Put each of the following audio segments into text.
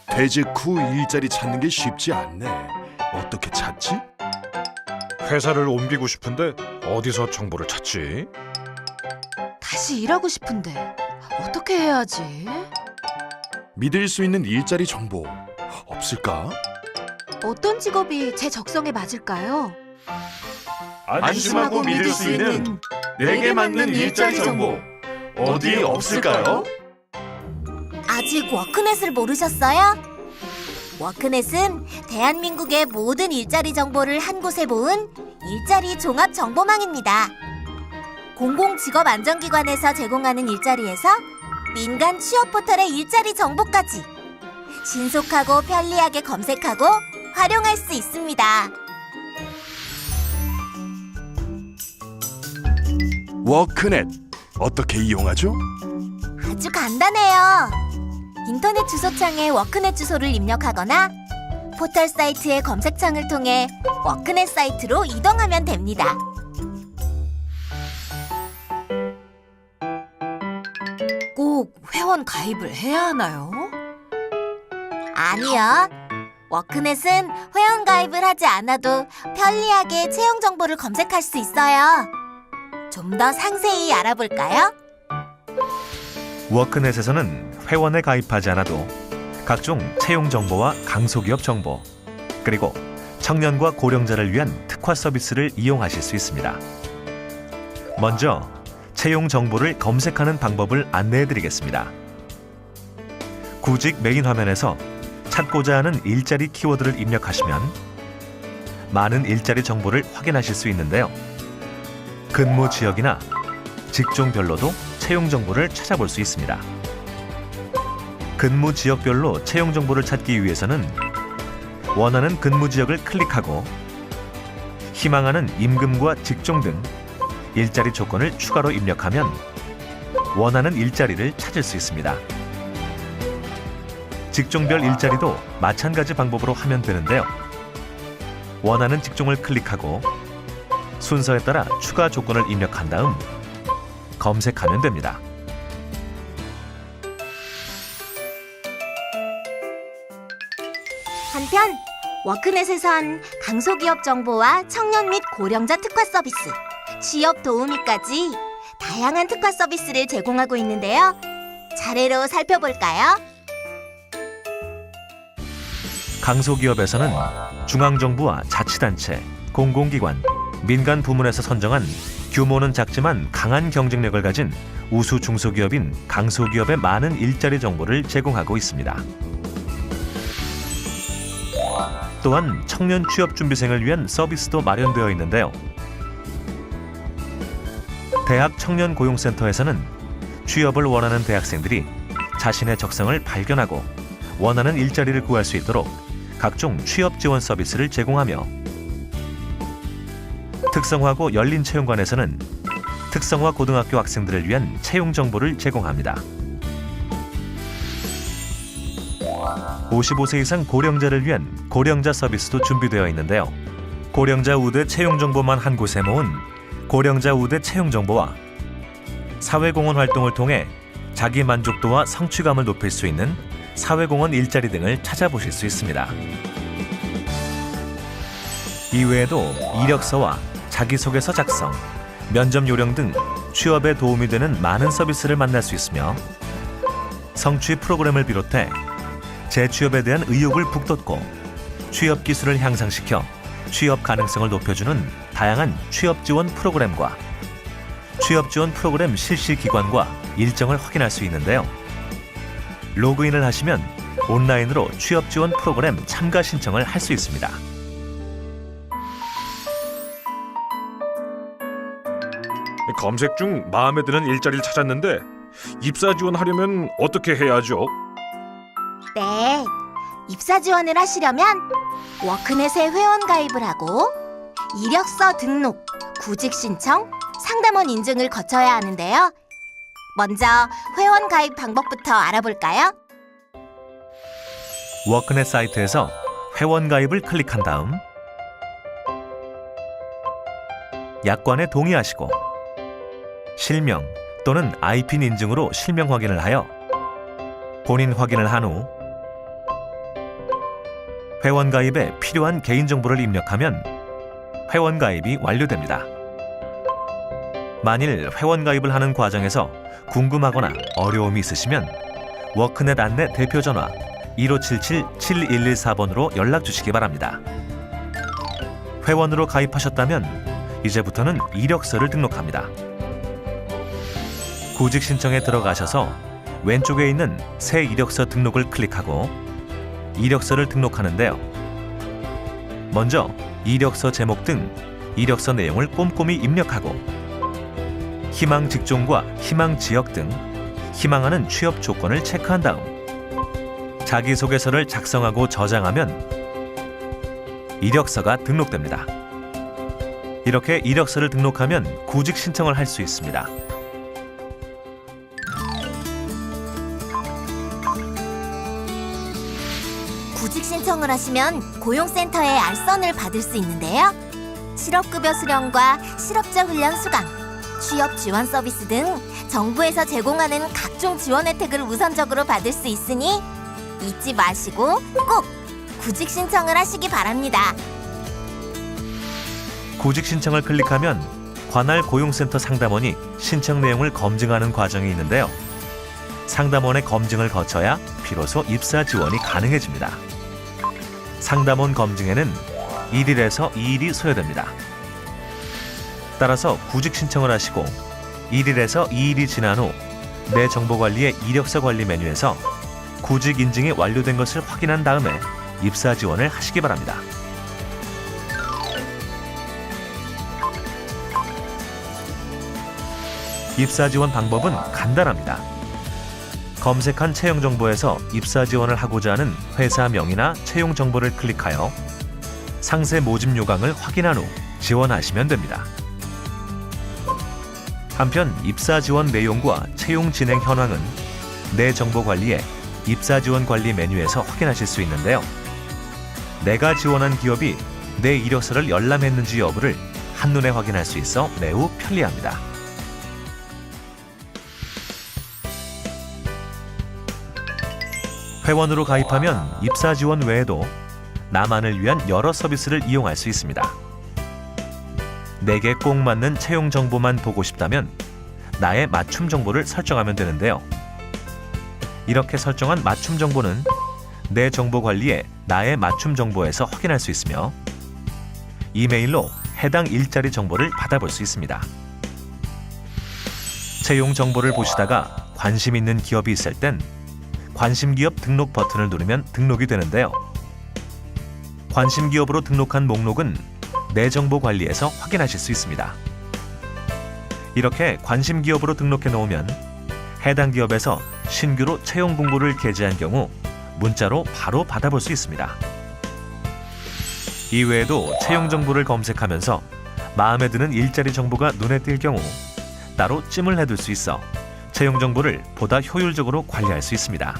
퇴직 후 일자리 찾는 게 쉽지 않네. 어떻게 찾지? 회사를 옮기고 싶은데 어디서 정보를 찾지? 다시 일하고 싶은데 어떻게 해야지? 믿을 수 있는 일자리 정보 없을까? 어떤 직업이 제 적성에 맞을까요? 안심하고 믿을 수 있는 내게 맞는 일자리 정보 어디 없을까요? 아직 워크넷을 모르셨어요? 워크넷은 대한민국의 모든 일자리 정보를 한 곳에 모은 일자리 종합 정보망입니다. 공공직업안정기관에서 제공하는 일자리에서 민간 취업 포털의 일자리 정보까지 신속하고 편리하게 검색하고 활용할 수 있습니다. 워크넷 어떻게 이용하죠? 아주 간단해요. 인터넷 주소창에 워크넷 주소를 입력하거나 포털 사이트의 검색창을 통해 워크넷 사이트로 이동하면 됩니다. 꼭 회원 가입을 해야 하나요? 아니요. 워크넷은 회원 가입을 하지 않아도 편리하게 채용 정보를 검색할 수 있어요. 좀 더 상세히 알아볼까요? 워크넷에서는 회원에 가입하지 않아도 각종 채용 정보와 강소기업 정보, 그리고 청년과 고령자를 위한 특화 서비스를 이용하실 수 있습니다. 먼저 채용 정보를 검색하는 방법을 안내해 드리겠습니다. 구직 메인 화면에서 찾고자 하는 일자리 키워드를 입력하시면 많은 일자리 정보를 확인하실 수 있는데요. 근무 지역이나 직종별로도 채용 정보를 찾아볼 수 있습니다. 근무 지역별로 채용 정보를 찾기 위해서는 원하는 근무 지역을 클릭하고 희망하는 임금과 직종 등 일자리 조건을 추가로 입력하면 원하는 일자리를 찾을 수 있습니다. 직종별 일자리도 마찬가지 방법으로 하면 되는데요. 원하는 직종을 클릭하고 순서에 따라 추가 조건을 입력한 다음 검색하면 됩니다. 한편 워크넷에선 강소기업 정보와 청년 및 고령자 특화 서비스, 취업 도우미까지 다양한 특화 서비스를 제공하고 있는데요. 차례로 살펴볼까요? 강소기업에서는 중앙정부와 자치단체, 공공기관, 민간 부문에서 선정한 규모는 작지만 강한 경쟁력을 가진 우수 중소기업인 강소기업의 많은 일자리 정보를 제공하고 있습니다. 또한 청년 취업준비생을 위한 서비스도 마련되어 있는데요. 대학 청년고용센터에서는 취업을 원하는 대학생들이 자신의 적성을 발견하고 원하는 일자리를 구할 수 있도록 각종 취업 지원 서비스를 제공하며, 특성화고 열린채용관에서는 특성화 고등학교 학생들을 위한 채용 정보를 제공합니다. 55세 이상 고령자를 위한 고령자 서비스도 준비되어 있는데요. 고령자 우대 채용 정보만 한 곳에 모은 고령자 우대 채용 정보와 사회공헌 활동을 통해 자기 만족도와 성취감을 높일 수 있는 사회공헌 일자리 등을 찾아보실 수 있습니다. 이외에도 이력서와 자기소개서 작성, 면접 요령 등 취업에 도움이 되는 많은 서비스를 만날 수 있으며, 성취 프로그램을 비롯해 재취업에 대한 의욕을 북돋고 취업 기술을 향상시켜 취업 가능성을 높여주는 다양한 취업 지원 프로그램과 취업 지원 프로그램 실시 기관과 일정을 확인할 수 있는데요. 로그인을 하시면 온라인으로 취업 지원 프로그램 참가 신청을 할 수 있습니다. 검색 중 마음에 드는 일자리를 찾았는데 입사 지원하려면 어떻게 해야죠? 네, 입사 지원을 하시려면 워크넷에 회원 가입을 하고 이력서 등록, 구직 신청, 상담원 인증을 거쳐야 하는데요. 먼저 회원 가입 방법부터 알아볼까요? 워크넷 사이트에서 회원 가입을 클릭한 다음 약관에 동의하시고 실명 또는 아이핀 인증으로 실명 확인을 하여 본인 확인을 한 후 회원 가입에 필요한 개인정보를 입력하면 회원 가입이 완료됩니다. 만일 회원 가입을 하는 과정에서 궁금하거나 어려움이 있으시면 워크넷 안내 대표 전화 1577-7114번으로 연락 주시기 바랍니다. 회원으로 가입하셨다면 이제부터는 이력서를 등록합니다. 구직 신청에 들어가셔서 왼쪽에 있는 새 이력서 등록을 클릭하고 이력서를 등록하는데요. 먼저 이력서 제목 등 이력서 내용을 꼼꼼히 입력하고 희망 직종과 희망 지역 등 희망하는 취업 조건을 체크한 다음 자기소개서를 작성하고 저장하면 이력서가 등록됩니다. 이렇게 이력서를 등록하면 구직 신청을 할 수 있습니다. 구직 신청을 하시면 고용센터에 알선을 받을 수 있는데요. 실업급여 수령과 실업자 훈련 수강, 취업 지원 서비스 등 정부에서 제공하는 각종 지원 혜택을 우선적으로 받을 수 있으니 잊지 마시고 꼭 구직 신청을 하시기 바랍니다. 구직 신청을 클릭하면 관할 고용센터 상담원이 신청 내용을 검증하는 과정이 있는데요. 상담원의 검증을 거쳐야 비로소 입사 지원이 가능해집니다. 상담원 검증에는 1일에서 2일이 소요됩니다. 따라서 구직 신청을 하시고 1일에서 2일이 지난 후 내 정보관리의 이력서 관리 메뉴에서 구직 인증이 완료된 것을 확인한 다음에 입사 지원을 하시기 바랍니다. 입사 지원 방법은 간단합니다. 검색한 채용 정보에서 입사 지원을 하고자 하는 회사명이나 채용 정보를 클릭하여 상세 모집 요강을 확인한 후 지원하시면 됩니다. 한편 입사 지원 내용과 채용 진행 현황은 내 정보 관리의 입사 지원 관리 메뉴에서 확인하실 수 있는데요. 내가 지원한 기업이 내 이력서를 열람했는지 여부를 한눈에 확인할 수 있어 매우 편리합니다. 회원으로 가입하면 입사 지원 외에도 나만을 위한 여러 서비스를 이용할 수 있습니다. 내게 꼭 맞는 채용 정보만 보고 싶다면 나의 맞춤 정보를 설정하면 되는데요. 이렇게 설정한 맞춤 정보는 내 정보 관리에 나의 맞춤 정보에서 확인할 수 있으며 이메일로 해당 일자리 정보를 받아볼 수 있습니다. 채용 정보를 보시다가 관심 있는 기업이 있을 땐 관심 기업 등록 버튼을 누르면 등록이 되는데요. 관심 기업으로 등록한 목록은 내 정보 관리에서 확인하실 수 있습니다. 이렇게 관심 기업으로 등록해 놓으면 해당 기업에서 신규로 채용 공고를 게재한 경우 문자로 바로 받아볼 수 있습니다. 이외에도 채용 정보를 검색하면서 마음에 드는 일자리 정보가 눈에 띌 경우 따로 찜을 해둘 수 있어 채용 정보를 보다 효율적으로 관리할 수 있습니다.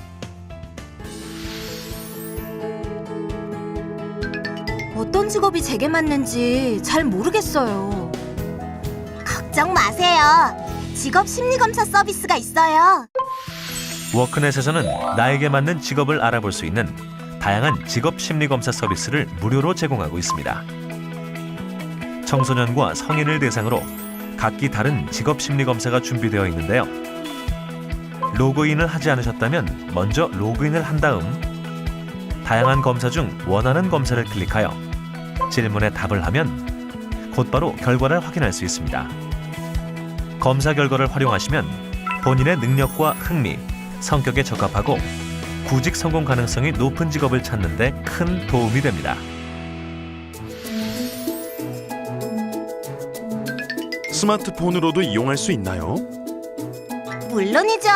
어떤 직업이 제게 맞는지 잘 모르겠어요. 걱정 마세요. 직업 심리 검사 서비스가 있어요. 워크넷에서는 나에게 맞는 직업을 알아볼 수 있는 다양한 직업 심리 검사 서비스를 무료로 제공하고 있습니다. 청소년과 성인을 대상으로 각기 다른 직업 심리 검사가 준비되어 있는데요. 로그인을 하지 않으셨다면 먼저 로그인을 한 다음 다양한 검사 중 원하는 검사를 클릭하여 질문에 답을 하면 곧바로 결과를 확인할 수 있습니다. 검사 결과를 활용하시면 본인의 능력과 흥미, 성격에 적합하고 구직 성공 가능성이 높은 직업을 찾는 데 큰 도움이 됩니다. 스마트폰으로도 이용할 수 있나요? 물론이죠.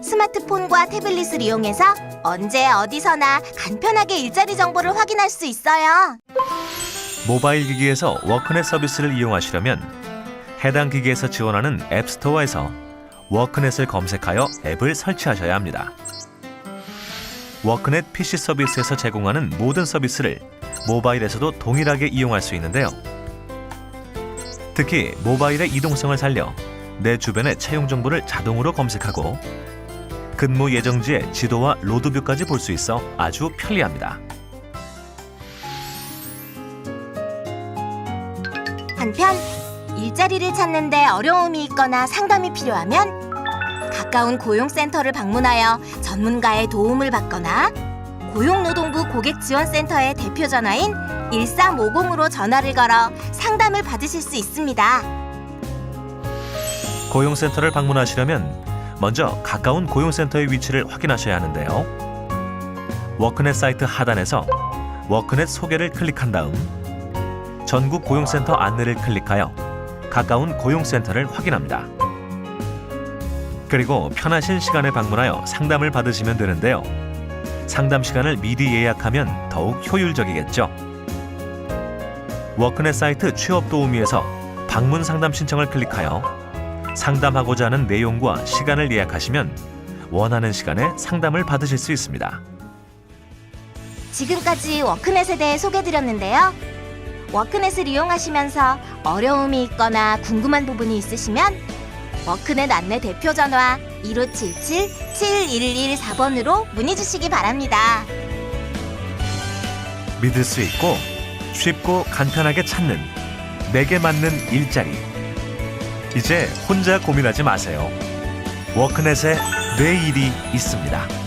스마트폰과 태블릿을 이용해서 언제 어디서나 간편하게 일자리 정보를 확인할 수 있어요. 모바일 기기에서 워크넷 서비스를 이용하시려면 해당 기기에서 지원하는 앱스토어에서 워크넷을 검색하여 앱을 설치하셔야 합니다. 워크넷 PC 서비스에서 제공하는 모든 서비스를 모바일에서도 동일하게 이용할 수 있는데요. 특히 모바일의 이동성을 살려 내 주변의 채용 정보를 자동으로 검색하고 근무 예정지의 지도와 로드뷰까지 볼 수 있어 아주 편리합니다. 한편 일자리를 찾는데 어려움이 있거나 상담이 필요하면 가까운 고용센터를 방문하여 전문가의 도움을 받거나 고용노동부 고객지원센터의 대표 전화인 1350으로 전화를 걸어 상담을 받으실 수 있습니다. 고용센터를 방문하시려면 먼저 가까운 고용센터의 위치를 확인하셔야 하는데요. 워크넷 사이트 하단에서 워크넷 소개를 클릭한 다음 전국 고용센터 안내를 클릭하여 가까운 고용센터를 확인합니다. 그리고 편하신 시간에 방문하여 상담을 받으시면 되는데요. 상담 시간을 미리 예약하면 더욱 효율적이겠죠. 워크넷 사이트 취업 도우미에서 방문 상담 신청을 클릭하여 상담하고자 하는 내용과 시간을 예약하시면 원하는 시간에 상담을 받으실 수 있습니다. 지금까지 워크넷에 대해 소개드렸는데요. 워크넷을 이용하시면서 어려움이 있거나 궁금한 부분이 있으시면 워크넷 안내 대표 전화 1577-7114번으로 문의 주시기 바랍니다. 믿을 수 있고 쉽고 간편하게 찾는 내게 맞는 일자리. 이제 혼자 고민하지 마세요. 워크넷에 내 일이 있습니다.